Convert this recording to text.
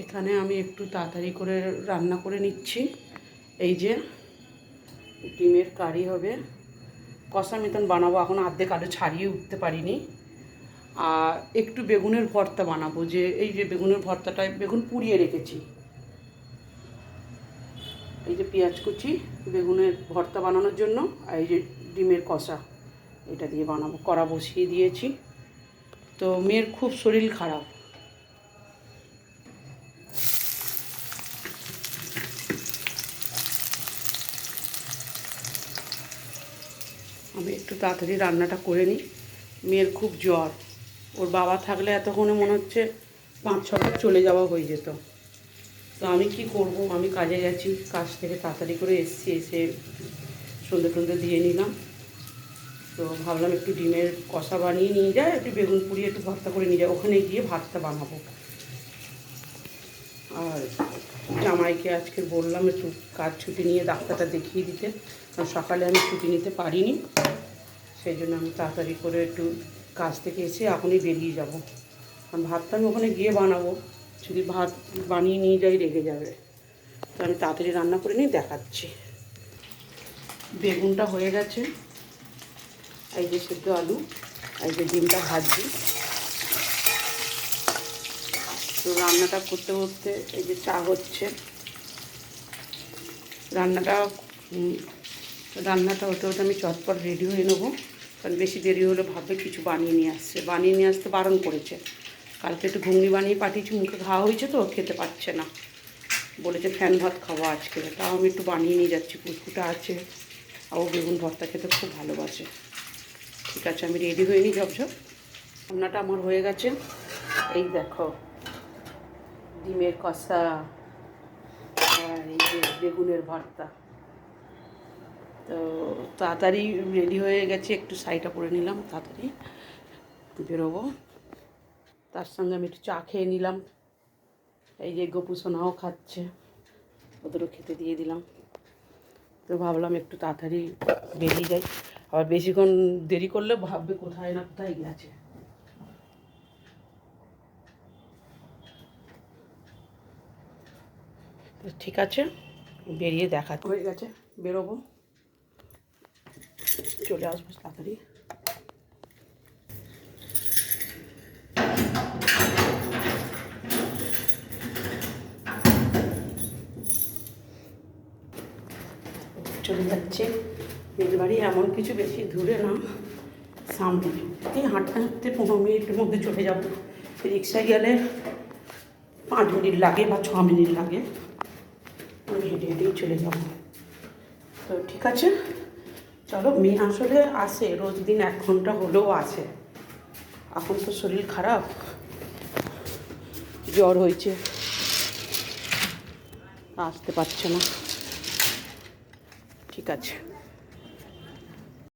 এখানে আমি একটু তাড়াতাড়ি করে রান্না করে নিচ্ছি। এই যে ডিমের কারি হবে, কষা মতন বানাবো, এখন অর্ধেক আলু ছাড়িয়ে উঠতে পারিনি। আর একটু বেগুনের ভর্তা বানাবো, যে এই যে বেগুনের ভর্তাটায় বেগুন পুড়িয়ে রেখেছি, এই যে পেঁয়াজ কুচি বেগুনের ভর্তা বানানোর জন্য, আর এই যে ডিমের কষা এটা দিয়ে বানাবো। কড়া বসিয়ে দিয়েছি। তো মেয়ের খুব শরীর খারাপ, আমি একটু তাড়াতাড়ি রান্নাটা করে নিই। মেয়ের খুব জ্বর, ওর বাবা থাকলে এতক্ষণে মনে হচ্ছে 5-6বার চলে যাওয়া হয়ে যেত। তো আমি কি করব, আমি কাজে গেছি, কাজ থেকে তাড়াতাড়ি করে এসে সন্ধে টন্ধে দিয়ে নিলাম। তো ভাবলাম একটু ডিমের কষা বানিয়ে নিয়ে যায়, একটু বেগুন পুড়িয়ে একটু ভর্তা করে নিয়ে যায়, ওখানে গিয়ে ভাতটা বানাবো। আর জামাইকে আজকে বললাম একটু কাজ ছুটি নিয়ে ডাক্তারটা দেখিয়ে দিতে, কারণ সকালে আমি ছুটি নিতে পারিনি। সেই জন্য আমি তাড়াতাড়ি করে একটু কাজ থেকে এসে এখনই বেরিয়ে যাব, কারণ ভাতটা আমি ওখানে গিয়ে বানাবো, যদি ভাত বানিয়ে নিয়ে যাই রেগে যাবে। তো আমি তাড়াতাড়ি রান্না করে নিয়ে দেখাচ্ছি। বেগুনটা হয়ে গেছে, এই যে সেদ্ধ আলু, এই যে ডিমটা ভাজছি। তো রান্নাটা করতে করতে এই যে চা হচ্ছে, রান্নাটা হতে হতে আমি চটপট রেডি হয়ে নেবো, কারণ বেশি দেরি হলে ভাববে কিছু বানিয়ে নিয়ে আসছে। বানিয়ে নিয়ে আসতে বারণ করেছে, কালকে একটু ঘুগনি বানিয়ে পাঠিয়েছি, মুখে ঘা হয়েছে তো খেতে পারছে না, বলেছে ফ্যান ভাত খাবো আজকে। তাও আমি একটু বানিয়ে নিয়ে যাচ্ছি, পুচকুটা আছে, আর ও বেগুন ভর্তা খেতে খুব ভালোবাসে। ঠিক আছে, আমি রেডি হয়ে নিই ঝপঝপ। রান্নাটা আমার হয়ে গেছে, এই দেখো ডিমের কষা আর এই যে বেগুনের ভর্তা। তো তাড়াতাড়ি রেডি হয়ে গেছে, একটু শাড়িটা পরে নিলাম, তাড়াতাড়ি বেরোবো। তার সঙ্গে আমি একটু চা খেয়ে নিলাম, এই যে গপু সোনাও খাচ্ছে, ওদেরও খেতে দিয়ে দিলাম। তো ভাবলাম একটু তাড়াতাড়ি বেরিয়ে যাই, আবার বেশিক্ষণ দেরি করলে ভাববে কোথায় না কোথায় গেছে। তো ঠিক আছে, বেরিয়ে দেখা হয়ে গেছে, বেরোবো, চলে আসবো তাড়াতাড়ি। চলে যাচ্ছে মেয়ের বাড়ি, এমন কিছু বেশি দূরে না, সামনে, এই হাঁটতে হাঁটতে 15 মিনিটের মধ্যে চলে যাব। রিক্সায় গেলে 5 মিনিট লাগে বা 6 মিনিট লাগে, আমি হেঁটে হেঁটেই চলে যাব। তো ঠিক আছে, চলো। মেয়ে আসলে আসে রোজ দিন 1 ঘন্টা হলেও আসে, এখন তো শরীর খারাপ, জ্বর হয়েছে, আসতে পারছে না। ঠিক আছে।